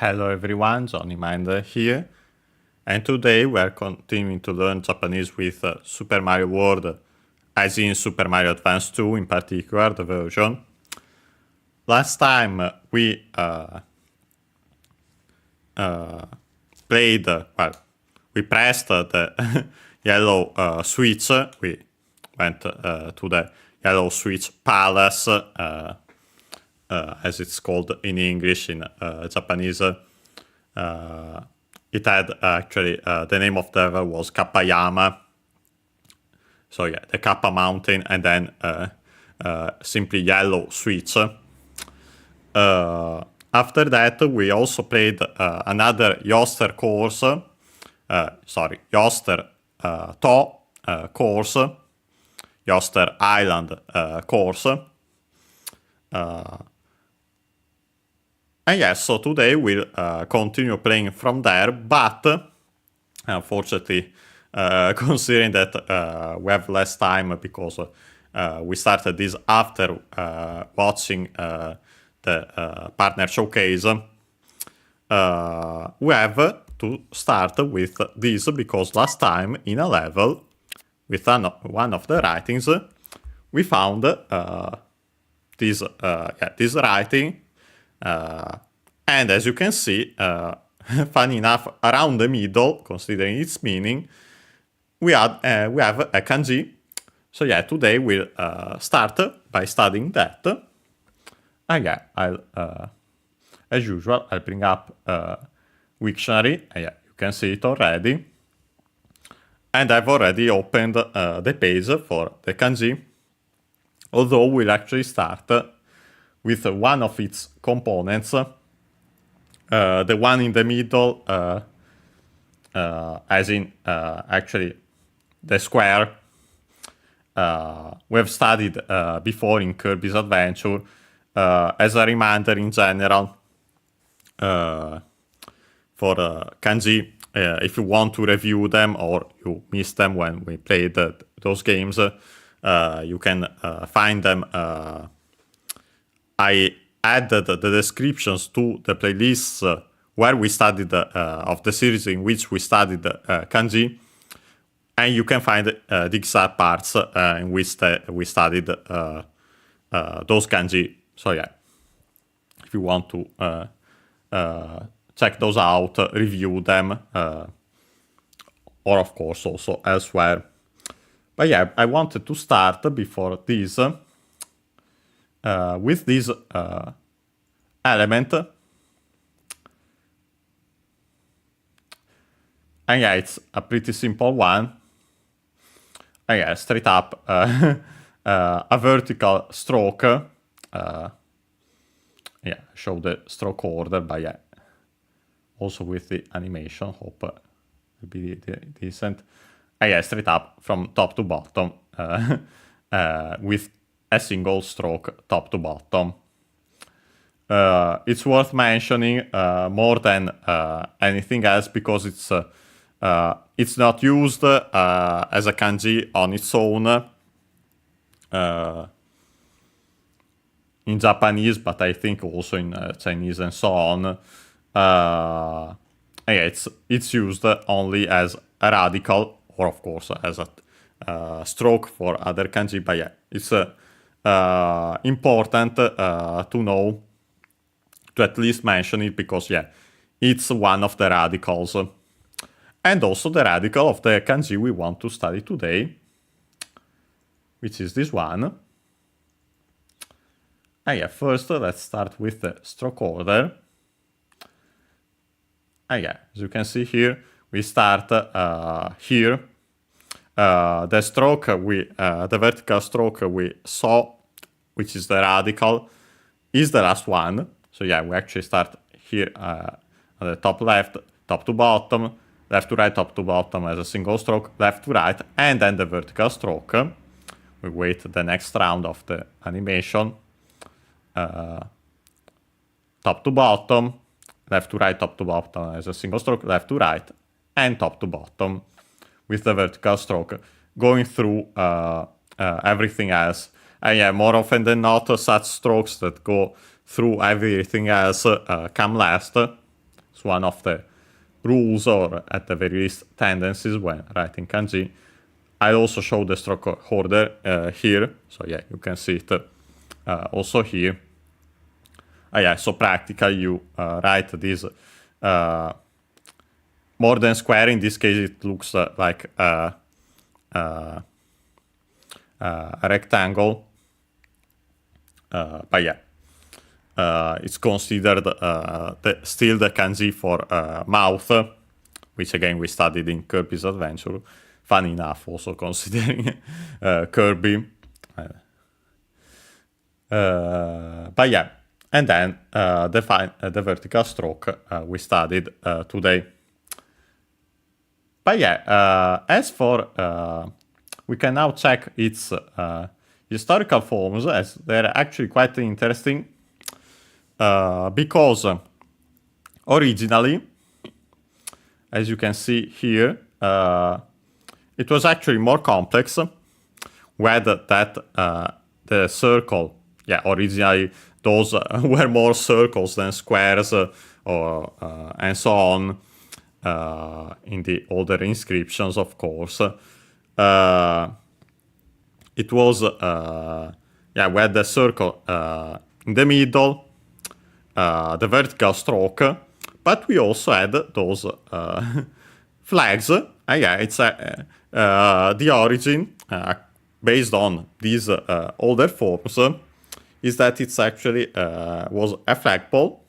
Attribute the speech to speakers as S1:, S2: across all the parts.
S1: Hello everyone, Johnny Minder here, and today we are continuing to learn Japanese with Super Mario World, as in Super Mario Advance 2 in particular, the version. Last time we we pressed the yellow switch, we went to the yellow switch palace, as it's called in English. In Japanese, it had actually the name of the level was Kappayama. So yeah, the Kappa Mountain, and then simply yellow switch. After that, we also played another Yoster course. Yoster to course, Yoster Island course. And yes, so today we'll continue playing from there, but unfortunately, considering that we have less time because we started this after watching the partner showcase, we have to start with this because last time in a level, with one of the writings, we found this writing. And as you can see, funny enough, around the middle, considering its meaning, we have a kanji. So yeah, today we'll start by studying that. And yeah, as usual, I'll bring up Wiktionary. Yeah, you can see it already. And I've already opened the page for the kanji, although we'll actually start with one of its components, the one in the middle, as in actually the square. We have studied before in Kirby's Adventure. As a reminder in general, for kanji, if you want to review them or you missed them when we played those games, you can find them. I added the descriptions to the playlists where we studied of the series in which we studied kanji, and you can find the exact parts in which we studied those kanji. So yeah, if you want to check those out, review them, or of course also elsewhere. But yeah, I wanted to start before this with this element. And yeah, it's a pretty simple one. And yeah, straight up a vertical stroke. Yeah, show the stroke order, but yeah, also with the animation, hope will be decent. And yeah, straight up from top to bottom with a single stroke top to bottom. It's worth mentioning more than anything else because it's not used as a kanji on its own in Japanese, but I think also in Chinese and so on. Yeah, it's used only as a radical, or of course as a stroke for other kanji. But yeah, it's important to know, to at least mention it, because yeah, it's one of the radicals, and also the radical of the kanji we want to study today, which is this one. And yeah, first let's start with the stroke order. And yeah, as you can see here, we start here. The stroke the vertical stroke we saw, which is the radical, is the last one. So yeah, we actually start here at the top left, top to bottom, left to right, top to bottom as a single stroke, left to right, and then the vertical stroke. We wait the next round of the animation. Top to bottom, left to right, top to bottom as a single stroke, left to right, and top to bottom with the vertical stroke, going through everything else. And yeah, more often than not, such strokes that go through everything else come last. It's one of the rules, or at the very least tendencies, when writing kanji. I also show the stroke order here, so yeah, you can see it also here. Yeah, so practically you write this more than square. In this case, it looks like a rectangle, but yeah, it's considered still the kanji for mouth, which again we studied in Kirby's Adventure. Funny enough, also considering Kirby. But yeah, and then the vertical stroke we studied today. But yeah, as for we can now check its historical forms, as they're actually quite interesting, because originally, as you can see here, it was actually more complex. Whether that the circle, yeah, originally those were more circles than squares, or and so on. In the older inscriptions, of course, it was where the circle in the middle, the vertical stroke, but we also had those flags. Yeah, it's the origin based on these older forms is that it's actually was a flagpole.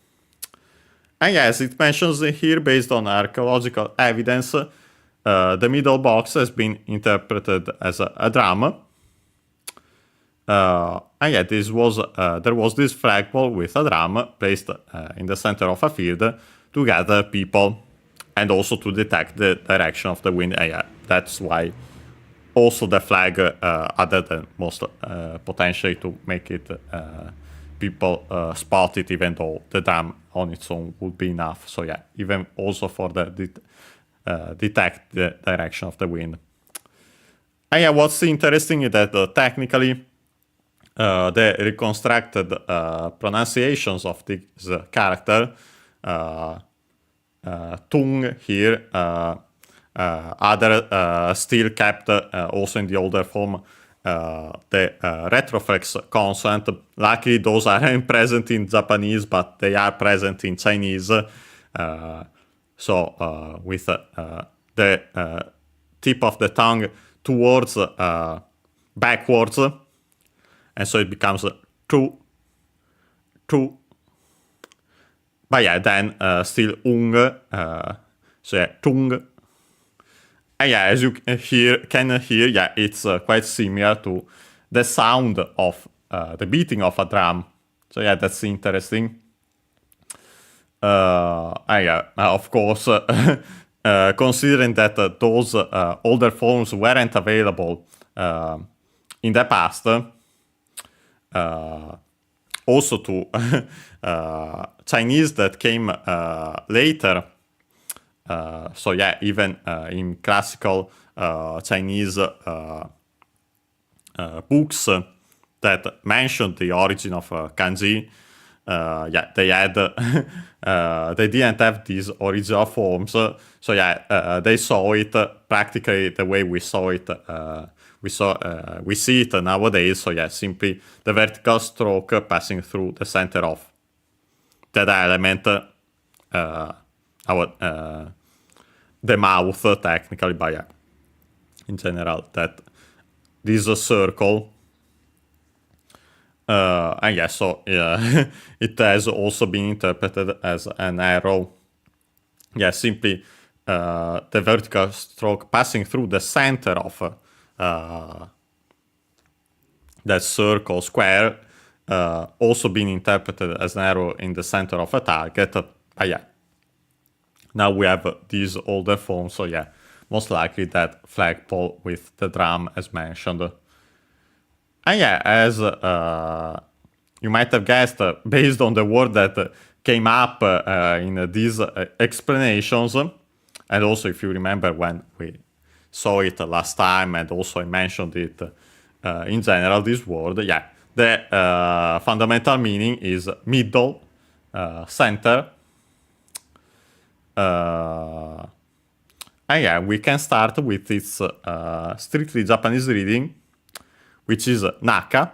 S1: And yes, it mentions here, based on archaeological evidence, the middle box has been interpreted as a drum. And yeah, there was this flagpole with a drum placed in the center of a field to gather people and also to detect the direction of the wind. And yeah, that's why also the flag, other than most potentially to make it people spot it, even though the drum on its own would be enough. So yeah, even also for the detect the direction of the wind. And yeah, what's interesting is that technically the reconstructed pronunciations of this character, tung here, other still kept also in the older form, the retroflex consonant. Luckily, those aren't present in Japanese, but they are present in Chinese. So with the tip of the tongue towards backwards, and so it becomes tu. But yeah, then still ung, so yeah, tung. And yeah, as you can hear, yeah, it's quite similar to the sound of the beating of a drum. So yeah, that's interesting. And yeah, of course, considering that those older forms weren't available in the past, also to Chinese that came later. So yeah, even in classical Chinese books that mentioned the origin of kanji, yeah, they had they didn't have these original forms. So yeah, they saw it practically the way we saw it. We see it nowadays. So yeah, simply the vertical stroke passing through the center of that element. The mouth, technically, but yeah, in general, that this is a circle. And yeah, so yeah, it has also been interpreted as an arrow. Yeah, simply the vertical stroke passing through the center of that circle, square, also being interpreted as an arrow in the center of a target. But yeah, now we have these older forms, so yeah, most likely that flagpole with the drum as mentioned. And yeah, as you might have guessed, based on the word that came up in these explanations, and also if you remember when we saw it last time, and also I mentioned it in general, this word, yeah, the fundamental meaning is middle, center. and yeah, we can start with its strictly Japanese reading, which is naka,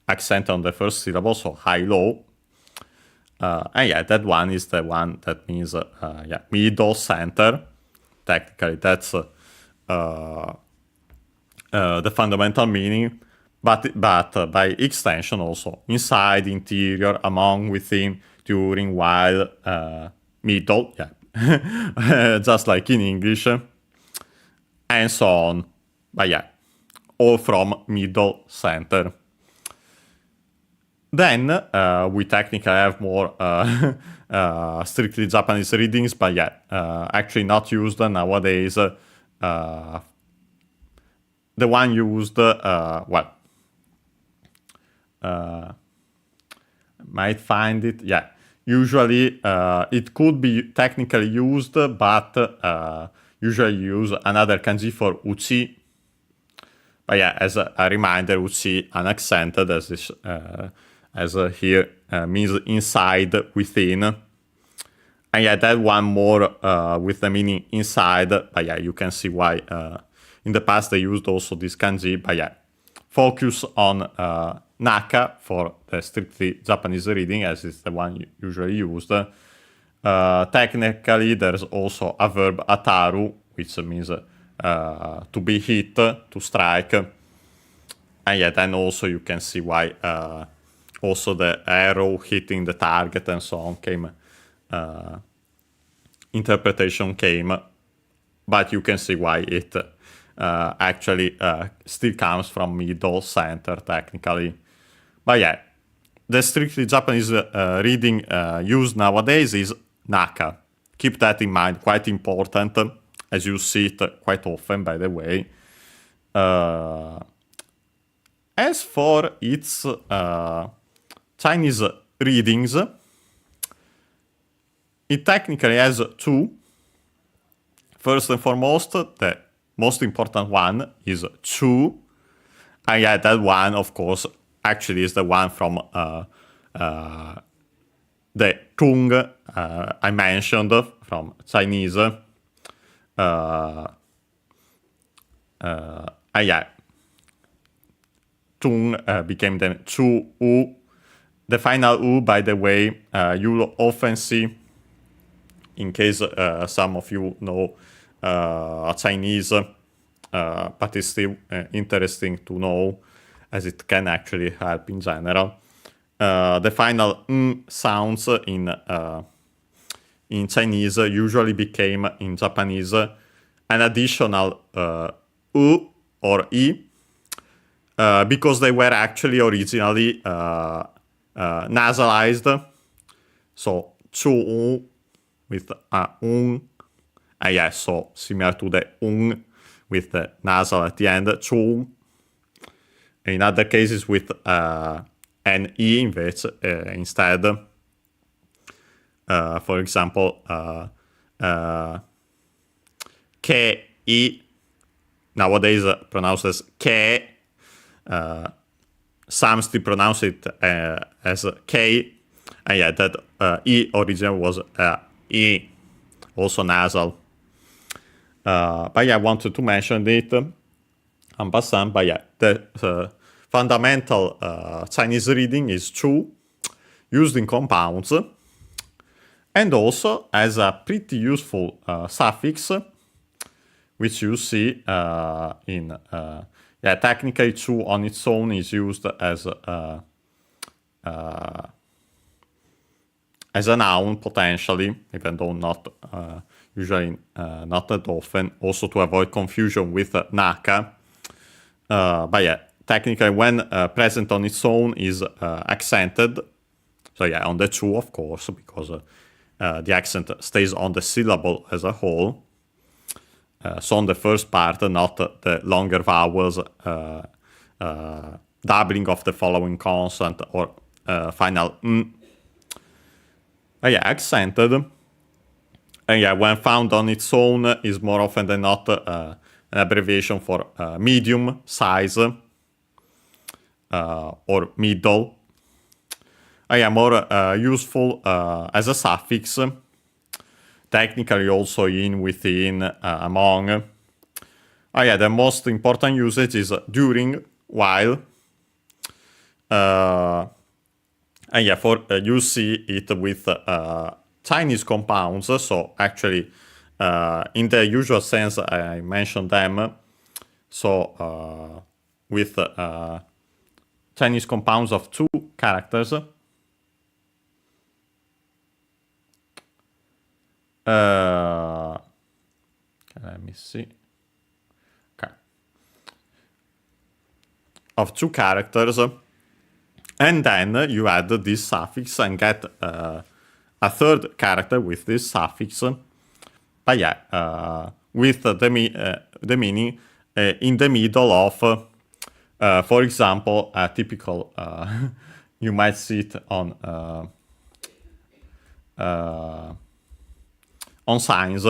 S1: accent on the first syllable, so high-low. And yeah, that one is the one that means middle, center. Technically, that's the fundamental meaning, but by extension also inside, interior, among, within, during, while, middle, just like in English, and so on. But yeah, all from middle, center. Then we technically have more strictly Japanese readings, but yeah, actually not used nowadays. The one used, might find it, yeah. Usually it could be technically used, but usually use another kanji for uchi. But yeah, as a reminder, uchi unaccented as this, here means inside, within. And yeah, that one more with the meaning inside. But yeah, you can see why in the past they used also this kanji. But yeah, focus on naka for the strictly Japanese reading, as it's the one usually used. Technically, there's also a verb ataru, which means to be hit, to strike. And yeah, then also you can see why also the arrow hitting the target and so on came, interpretation came, but you can see why it actually still comes from middle, center, technically. But yeah, the strictly Japanese reading used nowadays is naka. Keep that in mind, quite important, as you see it quite often, by the way. As for its Chinese readings, it technically has two. First and foremost, the most important one is chu. And yeah, that one, of course, actually is the one from the tung I mentioned from Chinese. Yeah, tung became then chu u. The final u, by the way, you'll often see, in case some of you know Chinese, but it's still interesting to know, as it can actually help in general. The final n sounds in Chinese usually became in Japanese an additional u or i, because they were actually originally nasalized. So chu with un, yeah, so similar to the un with the nasal at the end, chu. In other cases with an e instead. For example, ke i nowadays pronounced as ke. Some still pronounce it as K, and yeah, that E origin was E, also nasal. But yeah, I wanted to mention it en passant. But yeah, the fundamental Chinese reading is chu, used in compounds, and also as a pretty useful suffix, which you see in technically chu on its own is used as a noun potentially, even though not usually not that often, also to avoid confusion with naka. But yeah, technically when present on its own is accented. So yeah, on the chu, of course, because the accent stays on the syllable as a whole. So on the first part, not the longer vowels, doubling of the following consonant or final n. Yeah, accented. And yeah, when found on its own is more often than not an abbreviation for medium size or middle. Yeah, more useful as a suffix. technically also in, within, among. Yeah, the most important usage is during, while. And yeah, you see it with Chinese compounds. So actually, in the usual sense, I mentioned them. So with Chinese compounds of 2 characters. Let me see. Okay. Of 2 characters. And then you add this suffix and get a 3rd character with this suffix. But yeah, with the meaning in the middle of, for example, a typical, you might see it on signs.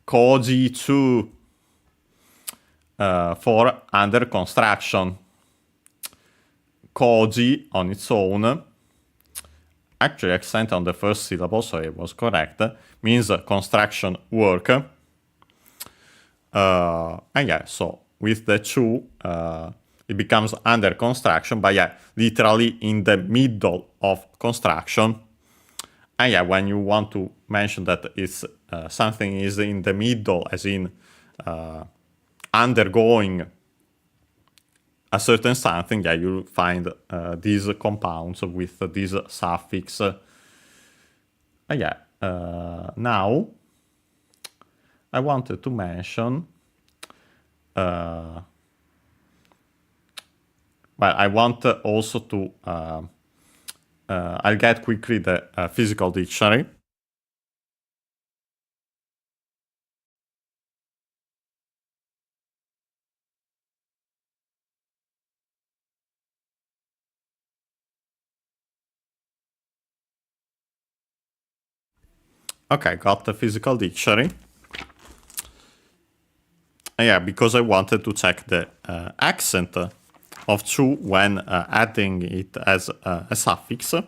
S1: Koji 2 for under construction. Koji on its own, actually accent on the first syllable, so it was correct, means construction work. And yeah, so with the 2, it becomes under construction, but yeah, literally in the middle of construction. And yeah, when you want to mention that it's something is in the middle, as in undergoing a certain something, yeah, you'll find these compounds with this suffix. Yeah, now I wanted to mention, well, I want also to, I'll get quickly the physical dictionary. Okay, got the physical dictionary. Yeah, because I wanted to check the accent of 2 when adding it as a suffix. Let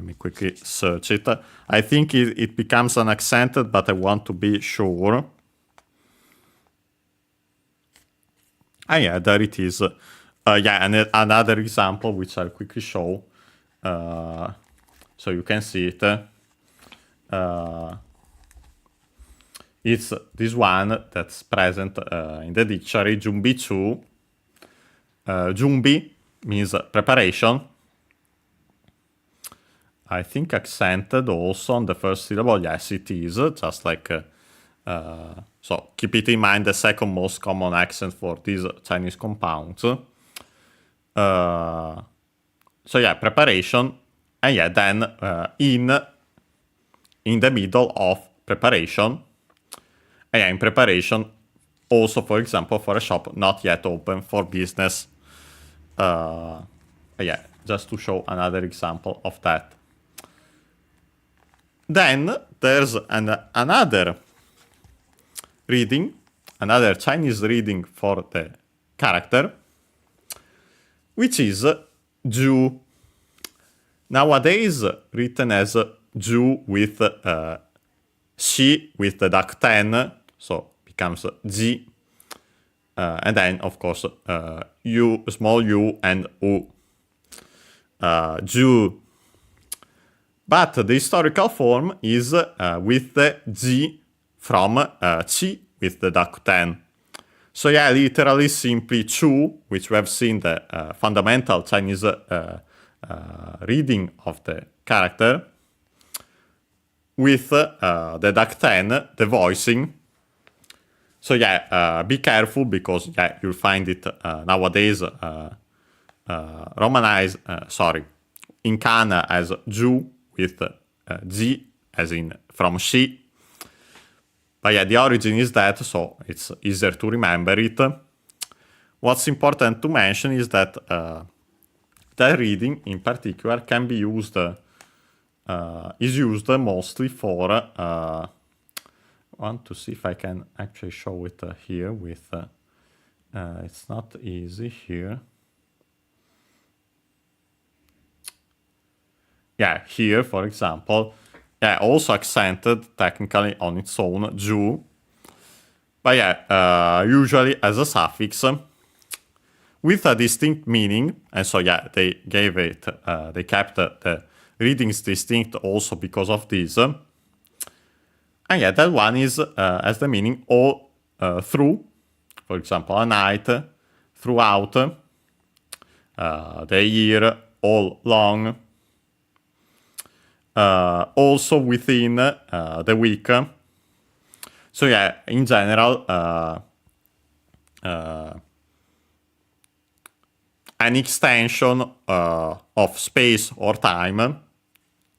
S1: me quickly search it. I think it becomes an accented, but I want to be sure. Ah, yeah, there it is. Yeah, and another example, which I'll quickly show. So you can see it. It's this one that's present in the dictionary, Jumbi 2. Jumbi means preparation. I think accented also on the first syllable. Yes, it is. Just like, so keep it in mind, the second most common accent for these Chinese compounds. So yeah, preparation. And yeah, then in the middle of preparation. And yeah, in preparation, also, for example, for a shop not yet open for business. Yeah, just to show another example of that. Then there's another reading, another Chinese reading for the character, which is Ju. Nowadays written as Ju with Shi with the duck 10, so becomes Ji. And then, of course, U, small u and U. Ju. But the historical form is with the Ji from Qi with the duck 10. So yeah, literally simply Chu, which we have seen the fundamental Chinese reading of the character, with the duck 10, the voicing. So yeah, be careful, because yeah, you'll find it nowadays romanized, in kana as Ju with Ji as in from Shi. But yeah, the origin is that, so it's easier to remember it. What's important to mention is that the reading in particular can be used, is used mostly for, I want to see if I can actually show it here with, it's not easy here. yeah, here, for example, yeah, also accented technically on its own, ju. But yeah, usually as a suffix with a distinct meaning. And so, yeah, they gave it, they kept the readings distinct also because of this. And yeah, that one is as the meaning all through, for example, a night, throughout, the year, all long, also within the week. So yeah, in general, an extension of space or time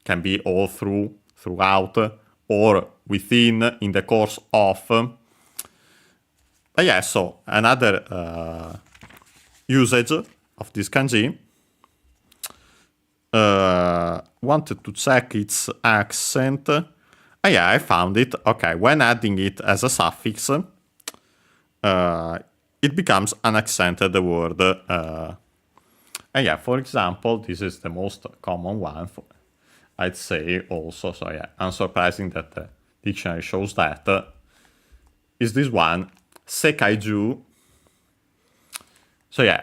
S1: can be all through, throughout, or within, in the course of. But yeah, so another usage of this kanji. Wanted to check its accent. Yeah, I found it. Okay, when adding it as a suffix, it becomes unaccented word. Yeah, for example, this is the most common one, I'd say also. So yeah, unsurprising that the dictionary shows that. Is this one, sekaiju. So yeah,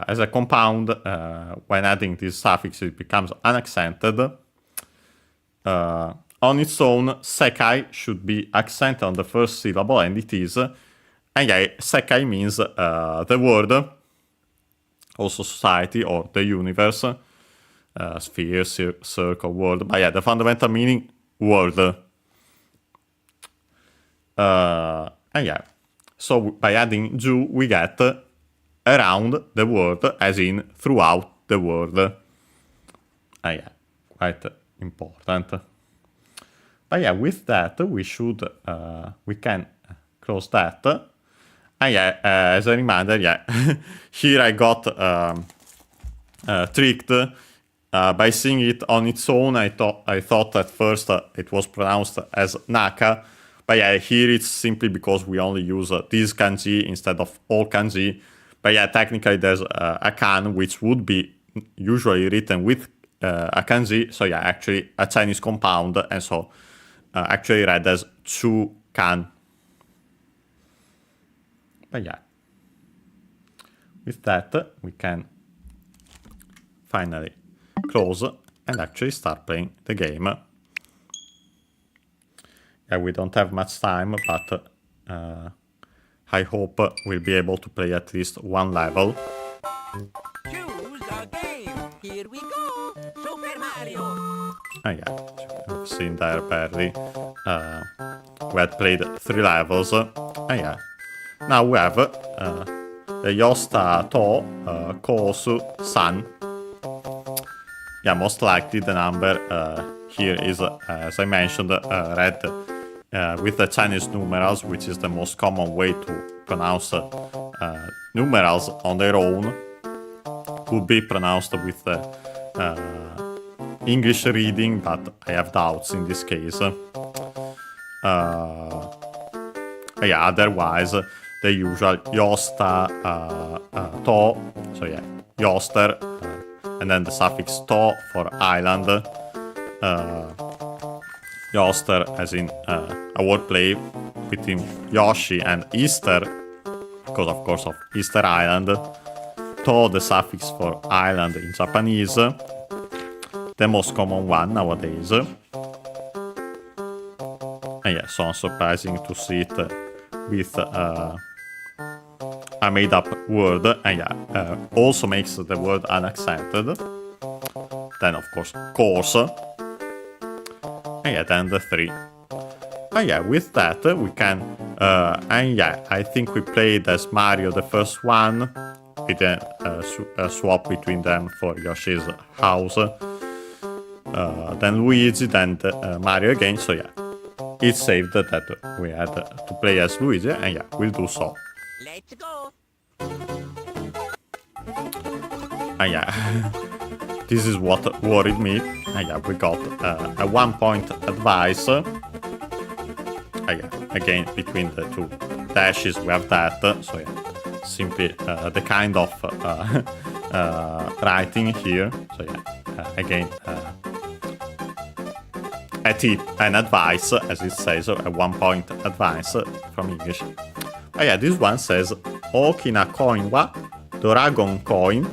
S1: as a compound, when adding this suffix, it becomes unaccented. On its own, sekai should be accented on the first syllable, and it is. And yeah, sekai means the world, also society or the universe, sphere, circle, world. But yeah, the fundamental meaning, world. And yeah, so by adding ju, we get around the world, as in throughout the world. Yeah, quite important. But yeah, with that, we can close that. And yeah, as a reminder, yeah, here I got tricked by seeing it on its own. I thought at first it was pronounced as naka. But yeah, here it's simply because we only use this kanji instead of all kanji. But yeah, technically there's a kan which would be usually written with a kanji. So yeah, actually a Chinese compound, and so actually read as chu kan. But yeah, with that we can finally close and actually start playing the game. Yeah, we don't have much time, but I hope we'll be able to play at least one level.
S2: Choose a game. Here we go. Super Mario.
S1: Yeah, you've seen there barely. We had played 3 levels. Yeah, now we have the Yoshi to Kosu San. Yeah, most likely the number here is, as I mentioned, read with the Chinese numerals, which is the most common way to pronounce numerals on their own. Could be pronounced with the English reading, but I have doubts in this case. Yeah, otherwise the usual Yosta to, so yeah, Yoster, and then the suffix to for island. Yoster, as in a wordplay between Yoshi and Easter, because of course of Easter Island. To, the suffix for island in Japanese, the most common one nowadays. And yeah, so unsurprising to see it with a made-up word. And yeah, also makes the word unaccented. Then of course. And yeah, then the 3. And yeah, with that we can, and yeah, I think we played as Mario the first one, with a swap between them for Yoshi's house. Then Luigi, then Mario again, so yeah, it's saved that we had to play as Luigi, and yeah, we'll do so.
S2: Let's go.
S1: And yeah, this is what worried me. And yeah, we got a 1-point advice. Yeah, again, between the 2 dashes we have that, so yeah, simply the kind of writing here. So yeah, again, an advice, as it says, a 1 point advice from English. But yeah, this one says Okina coin wa Dragon coin.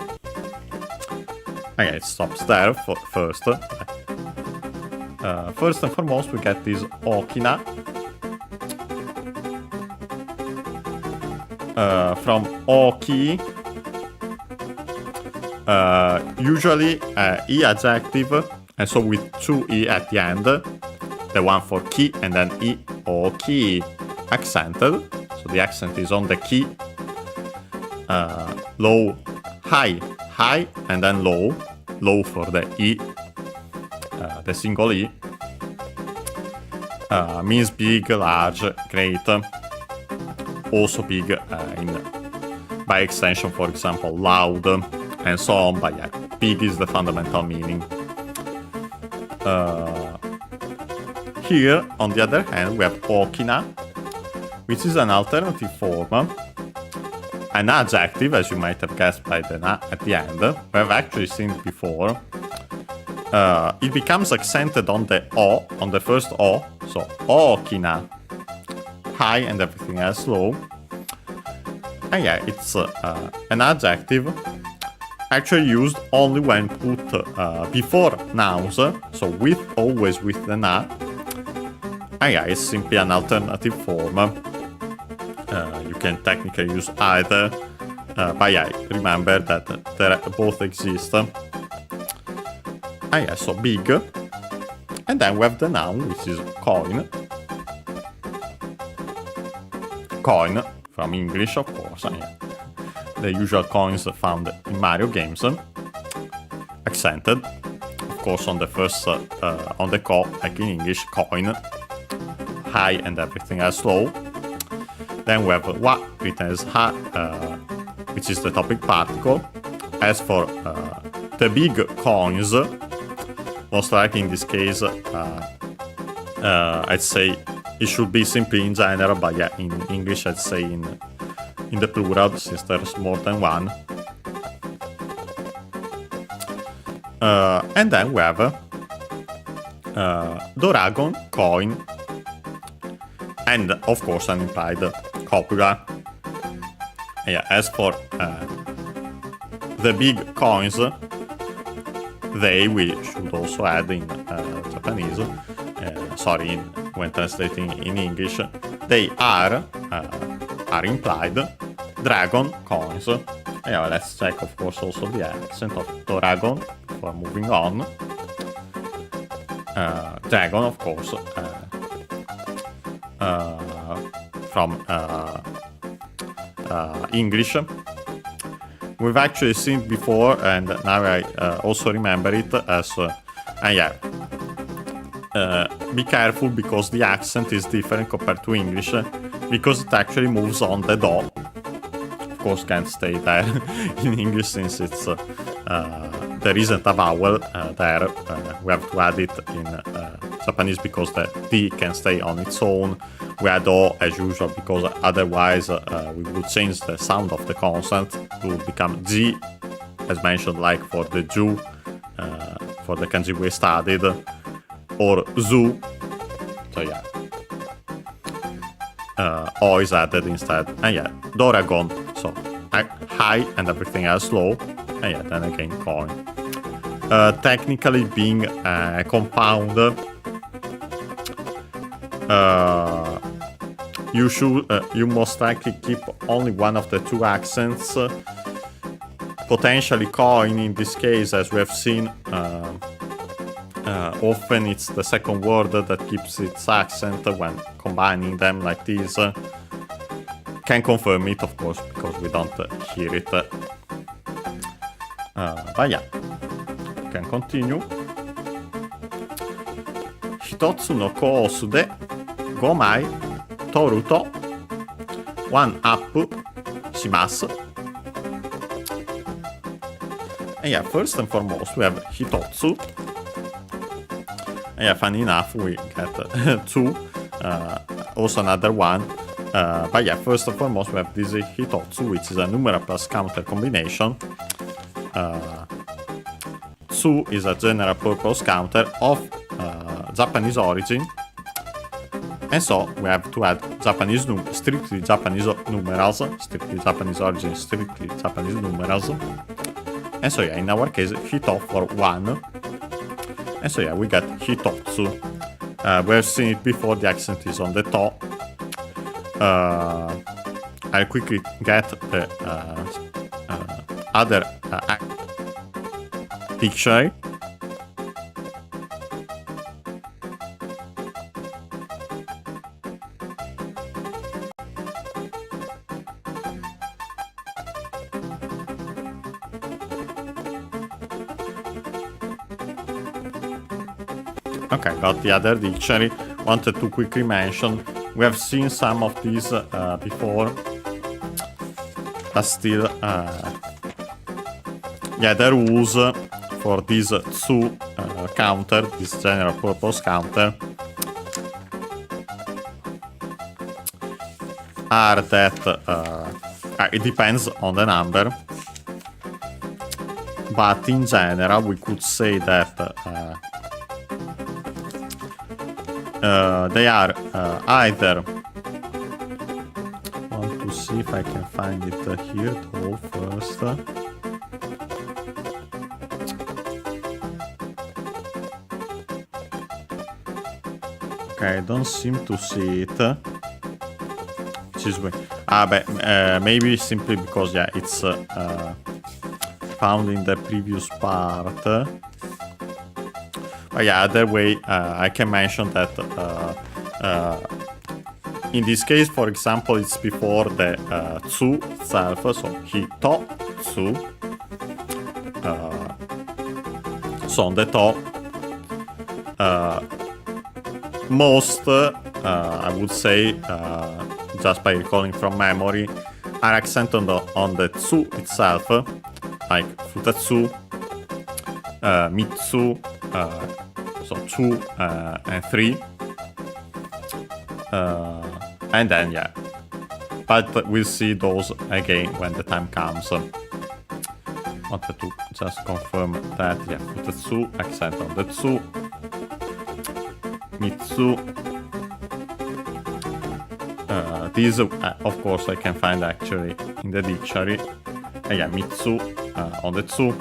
S1: Okay, it stops there first. First and foremost, we get this Okina from Oki. Usually E adjective, and so with 2 E at the end, the one for ki and then E, Oki, accented, so the accent is on the ki, low, high, and then low for the E, the single E, means big, large, great, also big by extension, for example, loud, and so on, but yeah, big is the fundamental meaning. Here, on the other hand, we have Okina, which is an alternative form, an adjective, as you might have guessed by the na at the end. We have actually seen it before. It becomes accented on the O, on the first O, so Okina, high and everything else low. And yeah, it's an adjective actually used only when put before nouns, so always with the na. And yeah, it's simply an alternative form. You can technically use either, but yeah, remember that both exist. And yeah, so big. And then we have the noun, which is coin. Coin, from English, of course. And yeah, the usual coins found in Mario games. Accented, of course, on the first, on the ko, like in English, coin. High and everything else low. Then we have wa, written as ha, which is the topic particle. As for the big coins, most likely in this case, I'd say it should be simply in general, but yeah, in English I'd say in the plural, since there's more than one. And then we have Dragon coin, and of course an implied copula. Yeah, as for the big coins, we should also add in Japanese, when translating in English, they are implied dragon coins. Yeah, let's check, of course, also the accent of dragon before moving on. Dragon, of course, from English. We've actually seen it before, and now I also remember it as, be careful because the accent is different compared to English, because it actually moves on the do. Of course, can't stay there in English since it's there isn't a vowel there. We have to add it in Japanese because the D can stay on its own. We add O as usual because otherwise we would change the sound of the consonant. It would become G, as mentioned, like for the Ju, for the kanji we studied, or Zu. So yeah, O is added instead. And yeah, Doragon, so high and everything else low. And yeah, then again coin. Technically being a compound, you most likely keep only one of the two accents. Potentially coin in this case, as we have seen, often it's the second word that keeps its accent when combining them like this. Can confirm it, of course, because we don't hear it. But yeah, we can continue. Hitotsu no ko osude gomai toru to one up shimasu. And yeah, first and foremost we have hitotsu. And yeah, funny enough we get two, also another one. But yeah, first and foremost we have this hitotsu, which is a numeral plus counter combination. Tsu is a general purpose counter of Japanese origin. And so we have to add strictly Japanese numerals, strictly Japanese origin, strictly Japanese numerals. And so yeah, in our case, hito for 1. And so yeah, we get hitotsu. We have seen it before, the accent is on the to. I'll quickly get the other dictionary. Okay, got the other dictionary. Wanted to quickly mention, we have seen some of these before, but still, yeah, the rules for this tsu counter, this general purpose counter, are that it depends on the number, but in general we could say that they are either, I want to see if I can find it here to first. Okay, I don't seem to see it. Which is maybe simply because yeah, it's found in the previous part. But yeah, other way I can mention that in this case, for example, it's before the tsu itself, so hitotsu. So on the to, most, I would say, just by recalling from memory, are accented on the tsu itself, like futatsu, mitsu, so 2 and 3. And then, yeah. But we'll see those again when the time comes. Wanted to just confirm that, yeah, futatsu, accent on the tsu. Mitsu. These, of course, I can find actually in the dictionary. Yeah, mitsu on the tsu.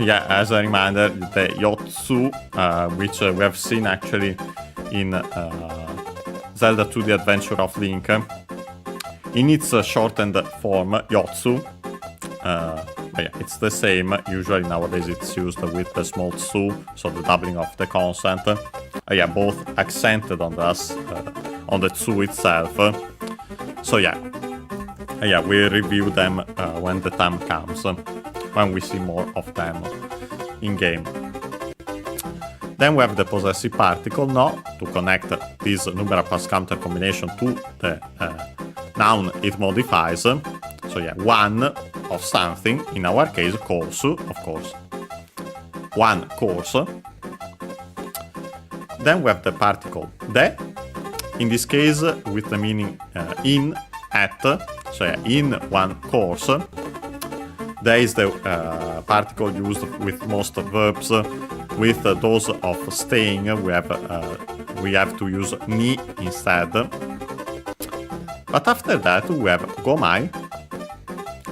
S1: Yeah, as a reminder, the yotsu, which we have seen actually in Zelda 2: The Adventure of Link, in its shortened form, yotsu. But yeah, it's the same. Usually nowadays it's used with the small tsu, so the doubling of the consonant. Yeah, both accented on the tsu itself. So yeah, we'll review them when the time comes, when we see more of them in game. Then we have the possessive particle no to connect this numeral plus counter combination to the noun it modifies. So yeah, one of something, in our case course, of course. One course. Then we have the particle de, in this case with the meaning in, at, so yeah, in one course. There is the particle used with most verbs. With those of staying, we have to use ni instead. But after that, we have gomai,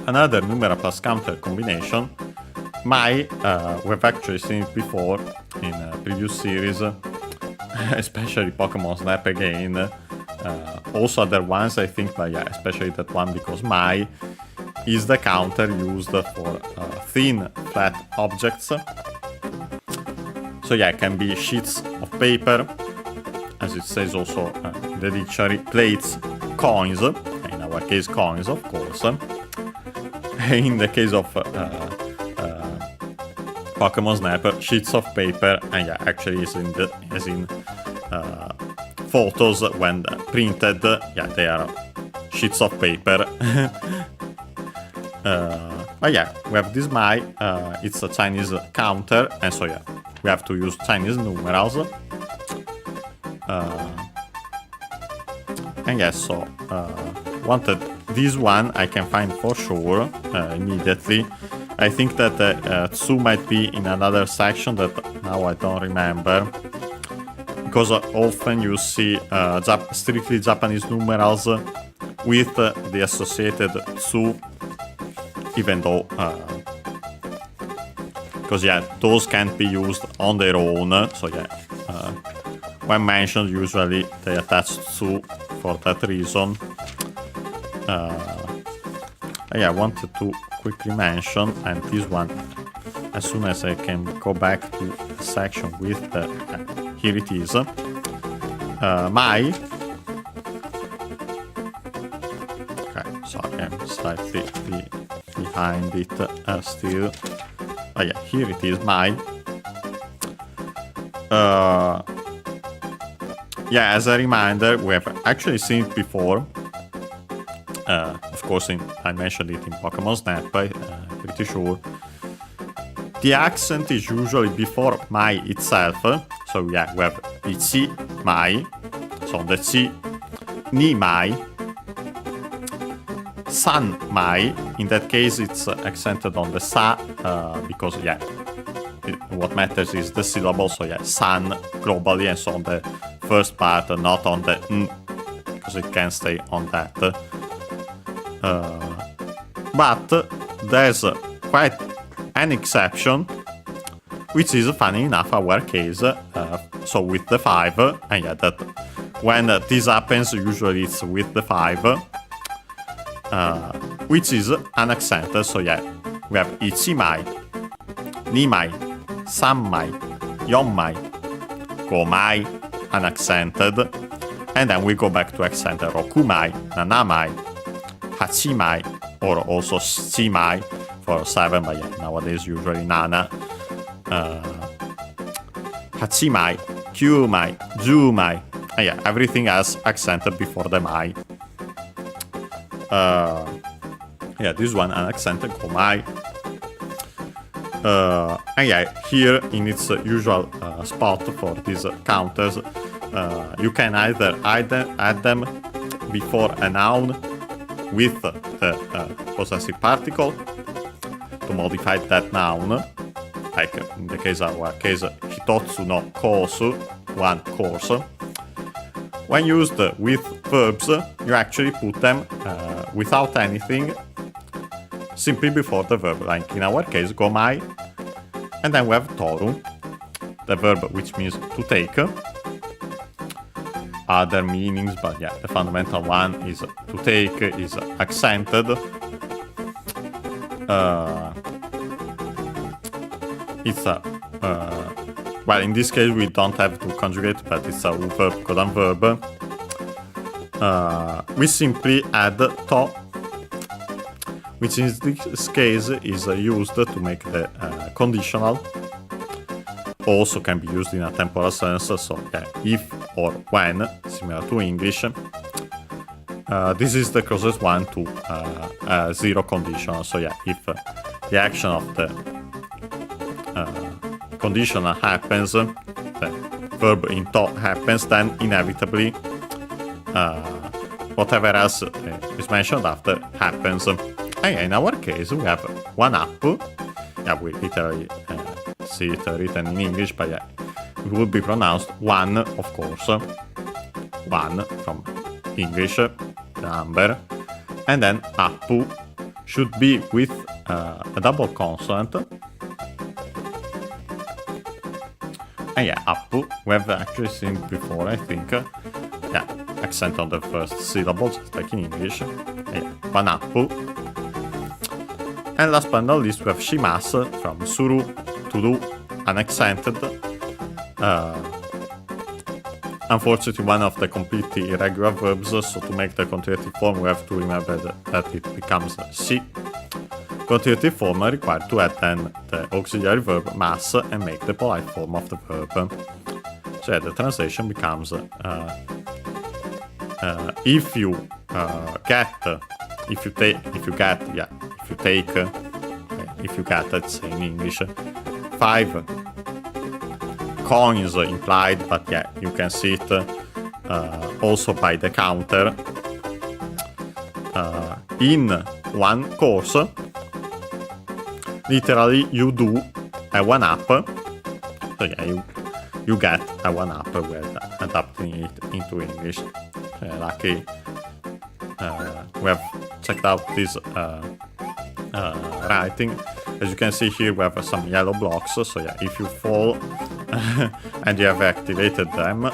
S1: another numeral plus counter combination. Mai, we've actually seen it before in a previous series, especially Pokemon Snap again. Also other ones, I think, but yeah, especially that one because mai is the counter used for thin, flat objects. So yeah, it can be sheets of paper, as it says also in the dictionary, plates, coins, in our case coins, of course. In the case of Pokemon Snap, sheets of paper, and yeah, actually is in photos when printed, yeah, they are sheets of paper. But yeah, we have this mai, it's a Chinese counter, and so yeah, we have to use Chinese numerals. And yes, so wanted this one I can find for sure immediately. I think that tsu might be in another section that now I don't remember. Because often you see strictly Japanese numerals with the associated tsu, even though because those can't be used on their own. So when mentioned, usually they attach tsu for that reason. I wanted to quickly mention, and this one, as soon as I can go back to the section with the here it is. My. Okay, sorry, I'm slightly behind it still. Here it is. My. As a reminder, we have actually seen it before. Of course, I mentioned it in Pokemon Snap, I'm pretty sure. The accent is usually before mai itself. So we have ichi mai, so the chi, ni mai, san mai. In that case, it's accented on the sa, because what matters is the syllable. So san globally, and so on the first part, not on the n, because it can stay on that. But there's quite an exception, which is funny enough our case. So with the 5, and that when this happens, usually it's with the 5, which is unaccented. So we have ichi mai, ni mai, san mai, yon mai, go mai, unaccented, and then we go back to accented. Roku mai, nana mai, hachi mai, or also shi mai for 7, but nowadays usually nana. Hachi mai, kyu mai, ju mai. Everything has accented before the mai. This one unaccented, go mai. And here in its usual spot for these counters, you can either add them before a noun with the possessive particle to modify that noun, like in the case of our case, hitotsu no kosu, one course. When used with verbs, you actually put them without anything, simply before the verb, like in our case, gomai, and then we have toru, the verb which means to take. Other meanings, but the fundamental one is to take, is accented. It's well, in this case we don't have to conjugate, but it's a verb colon verb. We simply add to, which in this case is used to make the conditional. Also can be used in a temporal sense, so if or when, similar to English. This is the closest one to zero conditional. So if the action of the conditional happens, the verb in to happens, then inevitably whatever else is mentioned after happens. In our case, we have one up. We literally see it written in English, but it would be pronounced one, of course. One from English, the number. And then appu should be with a double consonant. And appu, we have actually seen before, I think. Accent on the first syllable, just like in English. One appu. And last but not least, we have shimasu from suru, to do, unaccented. Unfortunately, one of the completely irregular verbs, so to make the continuative form, we have to remember that it becomes shi. Continuative form required to add then the auxiliary verb mas and make the polite form of the verb. So the translation becomes if you get, let's say in English, 5 coins implied, but you can see it also by the counter in one course, literally you do a 1-up. So yeah, you get a 1-up with adapting it into English. So yeah, luckily we have checked out this writing. As you can see here, we have some yellow blocks. So yeah, if you fall and you have activated them,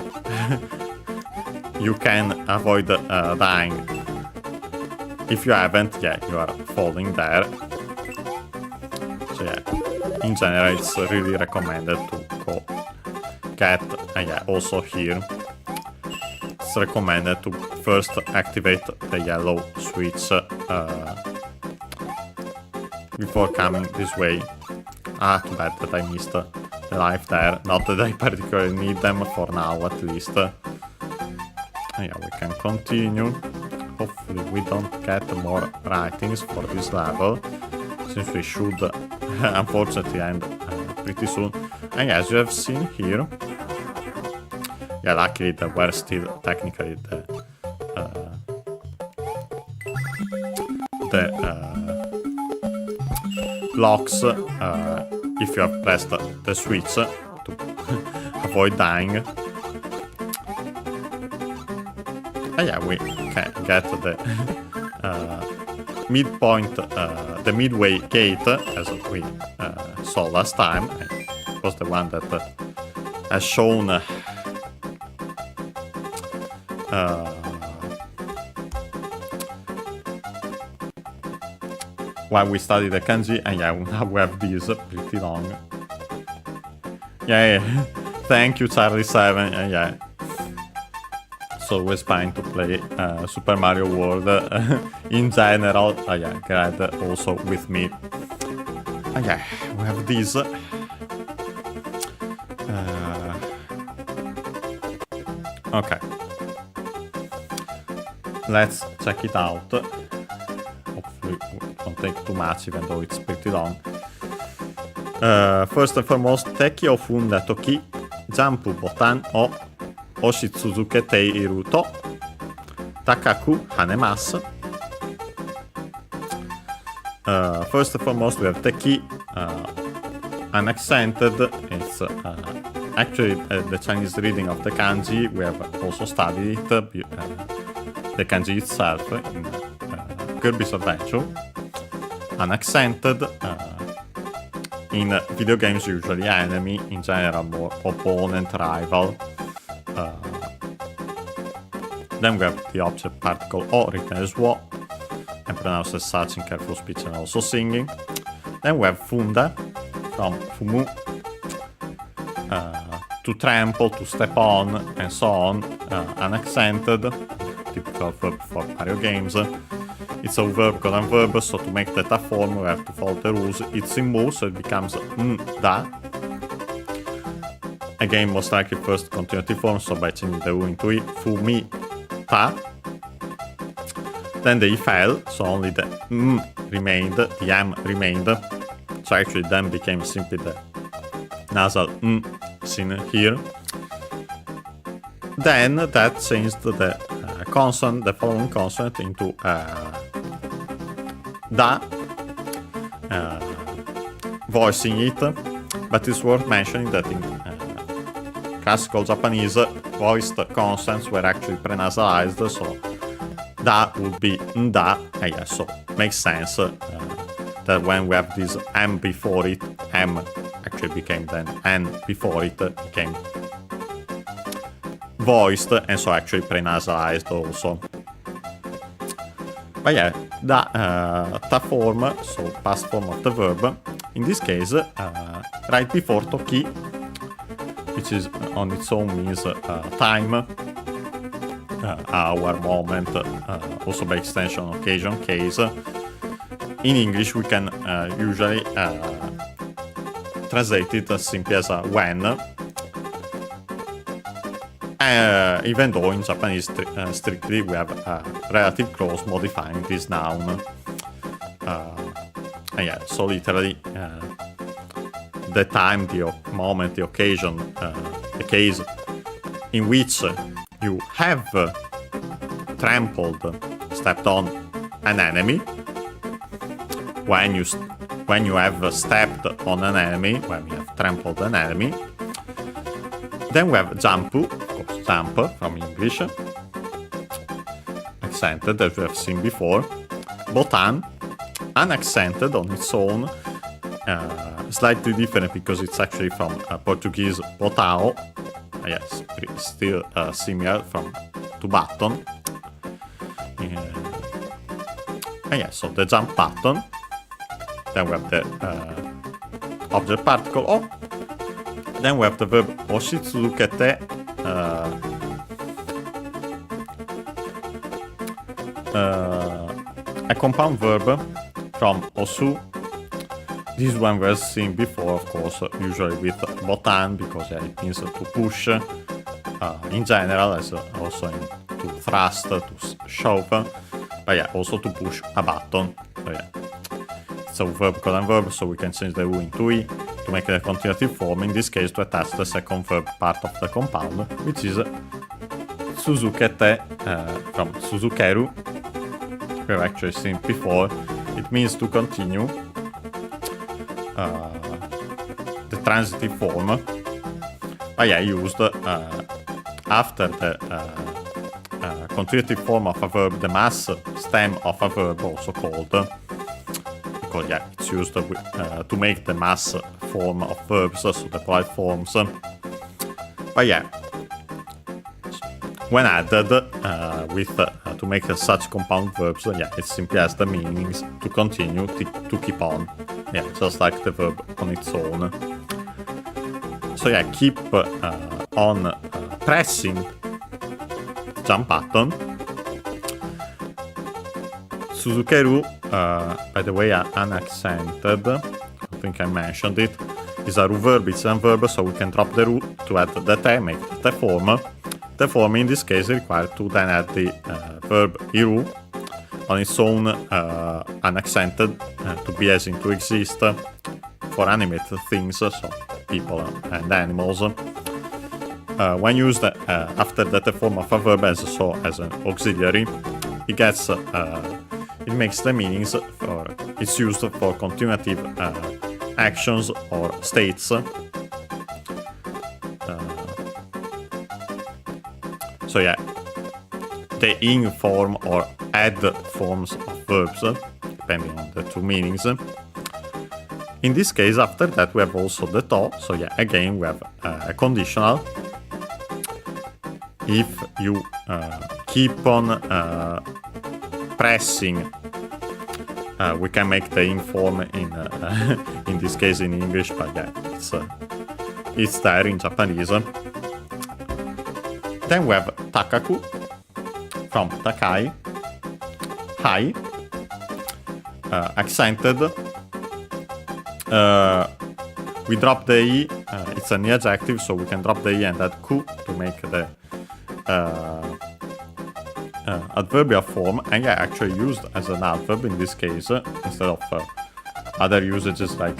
S1: you can avoid dying. If you haven't, yeah, you are falling there. So yeah, in general, it's really recommended to go get, yeah, also here, it's recommended to first activate the yellow switch before coming this way. Too bad that I missed the life there. Not that I particularly need them for now, at least. Yeah, we can continue. Hopefully we don't get more writings for this level, since we should unfortunately end pretty soon. And as you have seen here, yeah, luckily there were still technically the blocks if you have pressed the switch to avoid dying. Yeah, we can get the midpoint, the midway gate, as we saw last time. It was the one that has shown while we studied the kanji, and yeah, now we have these pretty long. Yeah, thank you, Charlie7, and yeah. It's always fine to play Super Mario World in general. Yeah, glad also with me. Yeah, we have these. Okay. Let's check it out. Hopefully it won't take too much, even though it's pretty long. First and foremost, Teki o Funda Toki, Jumpu Botan o Oshitsuzuke Teiru to Takaku Hanemasu. First and foremost, we have Teki, unaccented. It's actually the Chinese reading of the kanji. We have also studied it, the kanji itself in Kirby's Adventure. Unaccented. In video games, usually enemy, in general more opponent, rival. Then we have the object particle O written as wo and pronounced as such in careful speech and also singing. Then we have Funda from Fumu, to trample, to step on, and so on, unaccented, typical verb for Mario games. It's a verb colon verb, so to make that a form we have to follow the rules. It's in mu, so it becomes da. Again, most likely first continuity form, so by changing the u into I, fumi ta. Then the I fell, so only the remained, the m remained. So actually then became simply the nasal seen here. Then that changed the consonant, the following consonant, into da, voicing it. But it's worth mentioning that in classical Japanese, voiced consonants were actually prenasalized, so da would be nda, yeah, so makes sense that when we have this m before it, m actually became then n before it became voiced, and so actually prenasalized also. But yeah, ta form, so past form of the verb, in this case, right before toki, which is on its own means time, hour, moment, also by extension, occasion, case. In English, we can usually translate it simply as a when, even though in Japanese strictly we have a relative clause modifying this noun. And yeah, so literally the time, the moment, the occasion, the case in which you have trampled, stepped on an enemy, when you when you have stepped on an enemy, when you have trampled an enemy. Then we have jampu, of course, jump from English, accented as we have seen before. Botan, unaccented on its own, slightly different because it's actually from Portuguese botão. Yes, it's still similar to button. So the jump button. Then we have the object particle O. Then we have the verb oshitsuzukete. A compound verb from osu. This one was seen before, of course, usually with botan, because it means to push in general, as also to thrust, to shove, but also to push a button. So verb colon verb, so we can change the U into I to make the continuative form, in this case to attach the second verb part of the compound, which is suzukete, from suzukeru. We have actually seen before. It means to continue. The transitive form, but used after the continuative form of a verb, the mass stem of a verb, also called, because it's used to make the mass form of verbs, so the polite forms. But when added with to make such compound verbs, it simply has the meanings to continue, to keep on. Just like the verb on its own. So keep on pressing jump button. Suzukeru, by the way, unaccented, I think I mentioned it, is a ru verb, it's a verb, so we can drop the ru to add the te, make the form. The form in this case is required to then add the verb iru on its own, unaccented, to be as in to exist, for animated things, so people and animals. When used after the form of a verb as an auxiliary, it makes the meanings it's used for continuative actions or states. The ing form or add forms of verbs, depending on the two meanings. In this case, after that, we have also the to. So again, we have a conditional. If you keep on pressing, we can make the ing form in this case in English, but it's there in Japanese. Then we have takaku, from takai, high, accented. We drop the I, it's an adjective, so we can drop the I and add ku to make the adverbial form, and actually used as an adverb in this case, instead of other usages like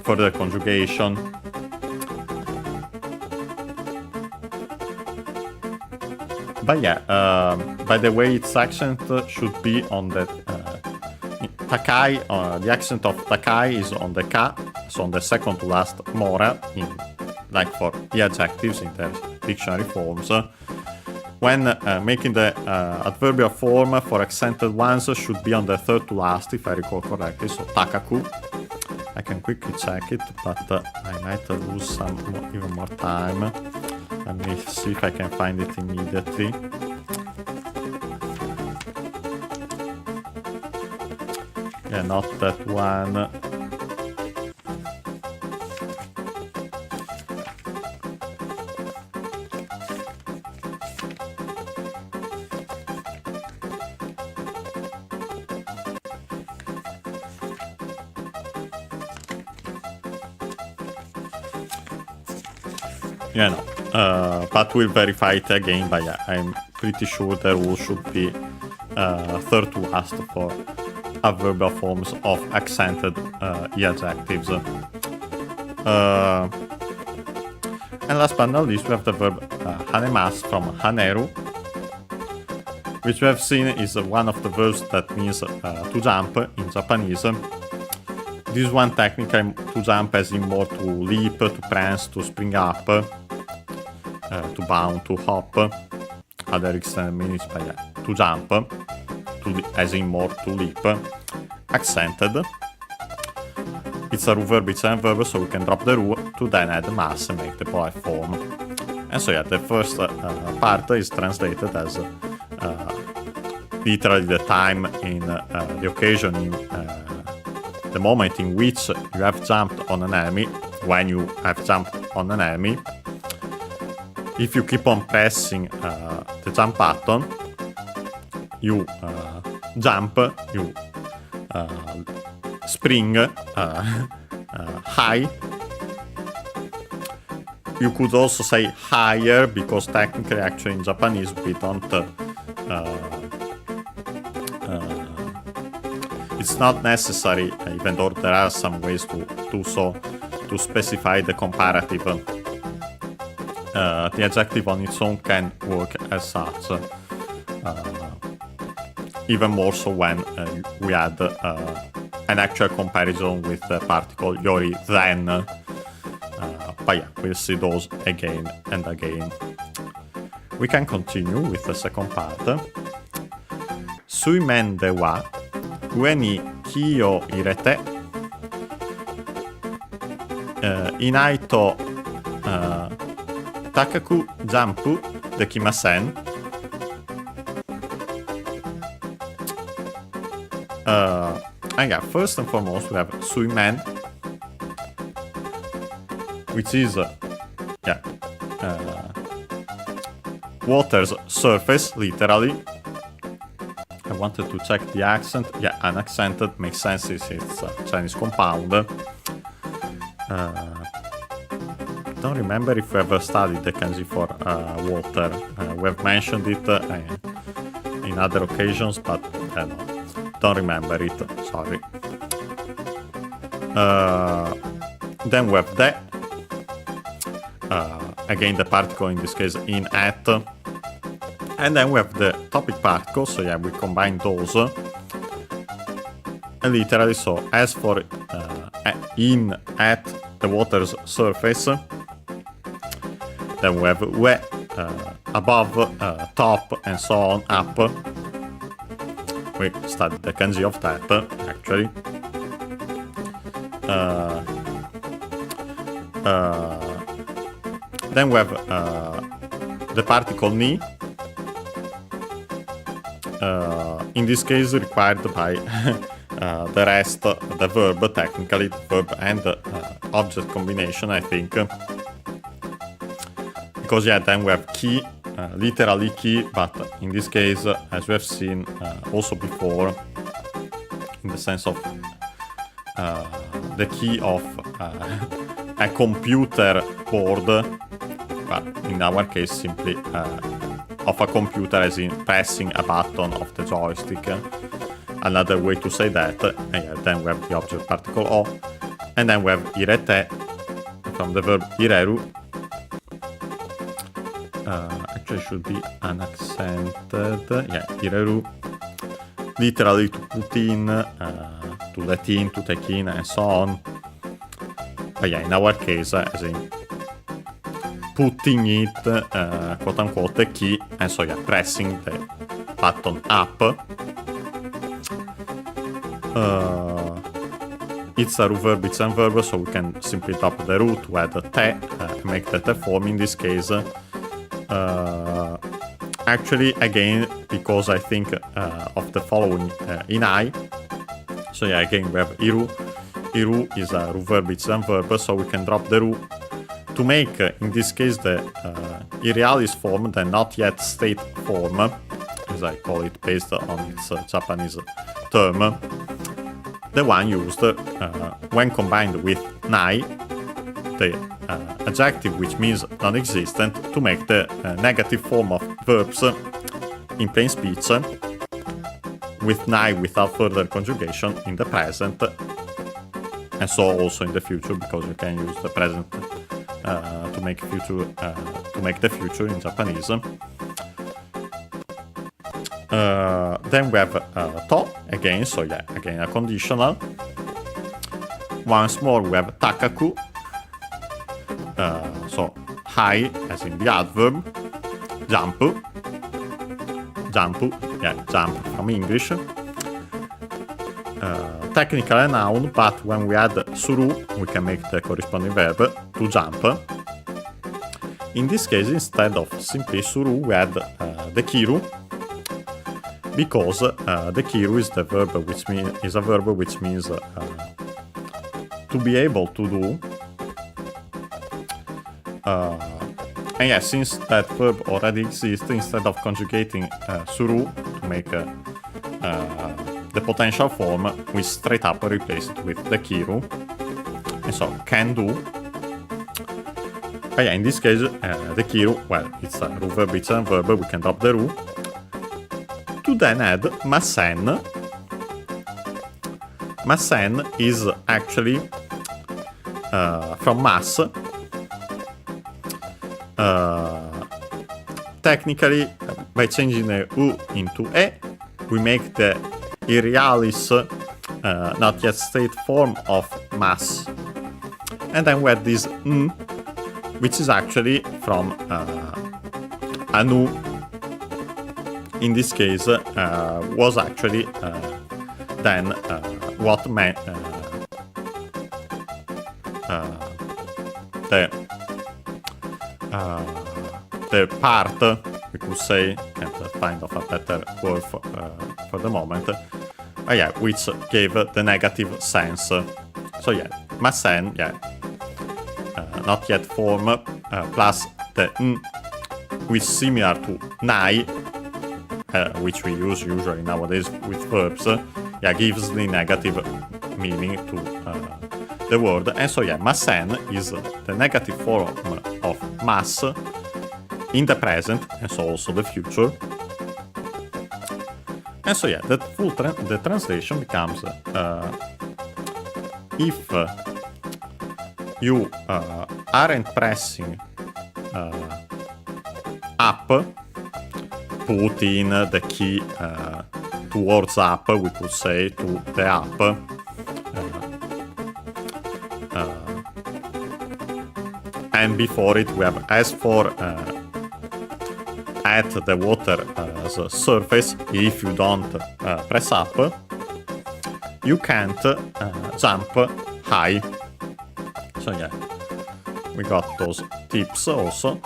S1: for the conjugation. But by the way, its accent should be on the takai. The accent of takai is on the ka, so on the second to last mora, like for the adjectives in the dictionary forms. When making the adverbial form for accented ones should be on the third to last, if I recall correctly, so takaku. I can quickly check it, but I might lose even more time. Let me see if I can find it immediately. Not that one. But we'll verify it again, but I'm pretty sure the rule should be third to last for adverbial forms of accented adjectives. And last but not least, we have the verb hanemasu from haneru. which we have seen is one of the verbs that means to jump in Japanese. This one technically to jump as in more to leap, to prance, to spring up, to bound, to hop. Other extended meanings, but yeah, to jump, as in more to leap. Accented. It's a verb, it's a verb, so we can drop the ru to then add mass and make the polite form. And so yeah, the first part is translated as literally the time in the occasion, in the moment in which you have jumped on an enemy, when you have jumped on an enemy. If you keep on pressing the jump button, you jump, you spring high. You could also say higher, because technically, actually in Japanese, we don't it's not necessary, even though there are some ways to do so, to specify the comparative. The adjective on its own can work as such, even more so when we add an actual comparison with the particle yori then. But yeah, we'll see those again and again. We can continue with the second part. Suimen de wa ue ni ki o irete inai to takaku jumpu dekimasen. And yeah, first and foremost we have suimen, which is water's surface, literally. I wanted to check the accent. Yeah, unaccented makes sense since it's a Chinese compound. Don't remember if we ever studied the kanji for water. We have mentioned it in other occasions, but don't remember it, sorry. Then we have the, again the particle in this case in at, and then we have the topic particle, so yeah, we combine those. And literally, so as for in, at the water's surface, then we have we, above, top, and so on, up. We studied the kanji of that, actually. Then we have the particle ni, in this case required by the rest, the verb, technically, the verb and object combination, I think. Because yeah, then we have key, literally key, but in this case, as we have seen also before, in the sense of the key of a computer board, but in our case simply of a computer, as in pressing a button of the joystick. Another way to say that, then we have the object particle o, and then we have irete from the verb ireru. Actually should be unaccented, yeah, ireru, literally to put in, to let in, to take in, and so on. But yeah, in our case, as in putting it, quote unquote, the key, and so yeah, pressing the button up. It's a verb, it's a verb, so we can simply drop the ru to add a te, make the te form in this case. Actually, again, because I think of the following in I. So yeah, again, we have iru. Iru is a ru verb, it's a verb, so we can drop the ru to make, in this case, the irrealis form, the not yet state form, as I call it, based on its Japanese term. The one used when combined with nai, the adjective which means non-existent, to make the negative form of verbs in plain speech, with nai without further conjugation in the present, and so also in the future, because you can use the present to make future to make the future in Japanese. Then we have to again, so yeah, again a conditional. Once more we have takaku, so high as in the adverb. Jump, yeah, jump from English. Technically a noun, but when we add suru, we can make the corresponding verb to jump. In this case, instead of simply suru, we add the kiru, because the kiru is the verb is a verb which means to be able to do. And yeah, since that verb already exists, instead of conjugating suru to make the potential form, we straight up replace it with the kiru. And so, can do. But yeah, in this case, the kiru, well, it's a ru verb, it's a verb, we can drop the ru. To then add masen. Masen is actually from mass. Technically, by changing the U into E, we make the irrealis, not yet state form of mass. And then we add this N, which is actually from anu. In this case, was actually then what meant the part, we could say, can't find of a better word for the moment, yeah, which gave the negative sense. So yeah, masen, yeah, not yet form, plus the n, which is similar to nai, which we use usually nowadays with verbs, yeah, gives the negative meaning to the word. And so yeah, masen is the negative form of mass in the present, and so also the future. And so yeah, the translation becomes if you aren't pressing up, put in the key towards up, we could say, to the up. And before it we have as for at the water surface. If you don't press up, you can't jump high. So yeah, we got those tips also.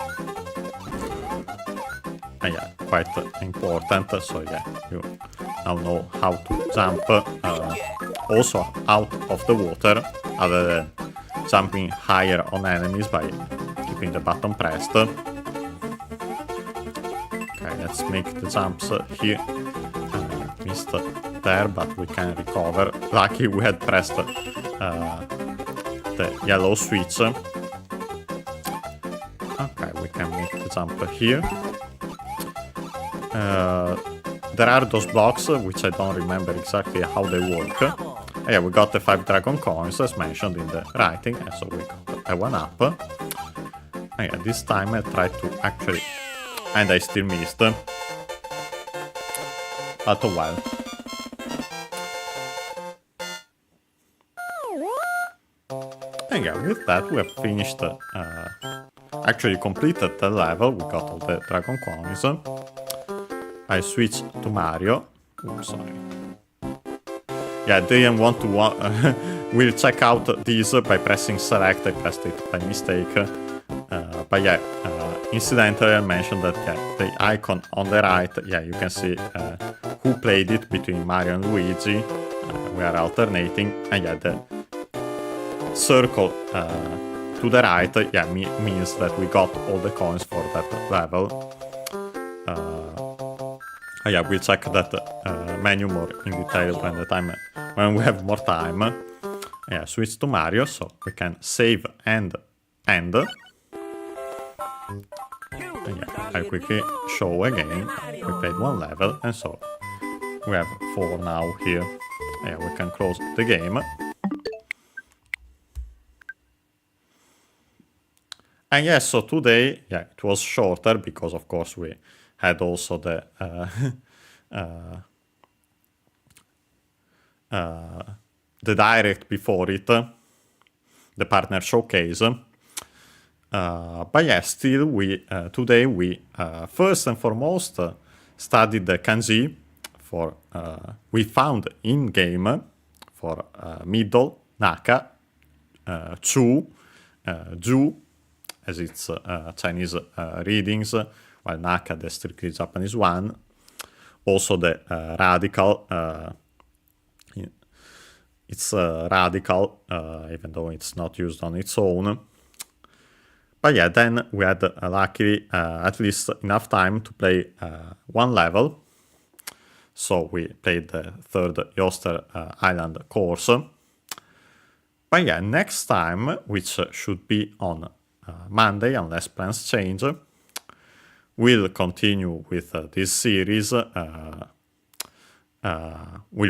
S1: Yeah, quite important. So yeah, you now know how to jump also out of the water, other than jumping higher on enemies by keeping the button pressed. Okay, let's make the jumps here. Missed there, but we can recover. Lucky we had pressed the yellow switch. Okay, we can make the jump here. There are those blocks, which I don't remember exactly how they work. Yeah, we got the 5 dragon coins as mentioned in the writing, and so we got a 1-up. Yeah, this time I tried to actually, and I still missed. But oh well. And yeah, with that we have finished, actually completed the level. We got all the dragon coins. I switched to Mario. Oops, sorry. Yeah, I didn't want to... we'll check out this by pressing select. I pressed it by mistake. But yeah, incidentally I mentioned that yeah, the icon on the right, yeah, you can see who played it between Mario and Luigi. We are alternating. And yeah, the circle to the right, yeah, means that we got all the coins for that level. Yeah, we'll check that menu more in detail when we have more time. Yeah, switch to Mario, so we can save and end. And yeah, I'll quickly show again. We played 1 level, and so we have 4 now here. Yeah, we can close the game. And yes, so today, yeah, it was shorter because of course we had also the the direct before it, the partner showcase. But yeah, still today we first and foremost studied the kanji for we found in game for middle naka, chu, ju as its Chinese readings, while naka the strictly Japanese one. Also the radical. It's radical, even though it's not used on its own. But yeah, then we had luckily at least enough time to play one level. So we played the third Yoster Island course. But yeah, next time, which should be on Monday, unless plans change, we'll continue with this series. We'll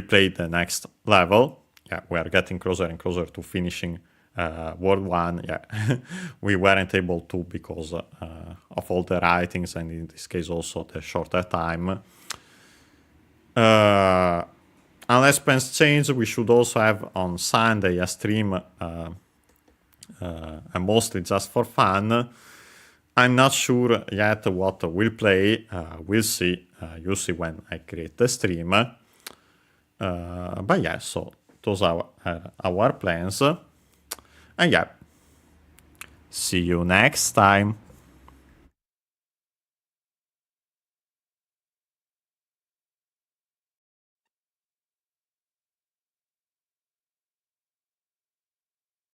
S1: play the next level. Yeah, we are getting closer and closer to finishing World 1. Yeah, we weren't able to because of all the writings and in this case also the shorter time. Unless plans change, we should also have on Sunday a stream, and mostly just for fun. I'm not sure yet what we'll play. We'll see. You'll see when I create the stream. But yeah, so those are our plans. And yeah, see you next time.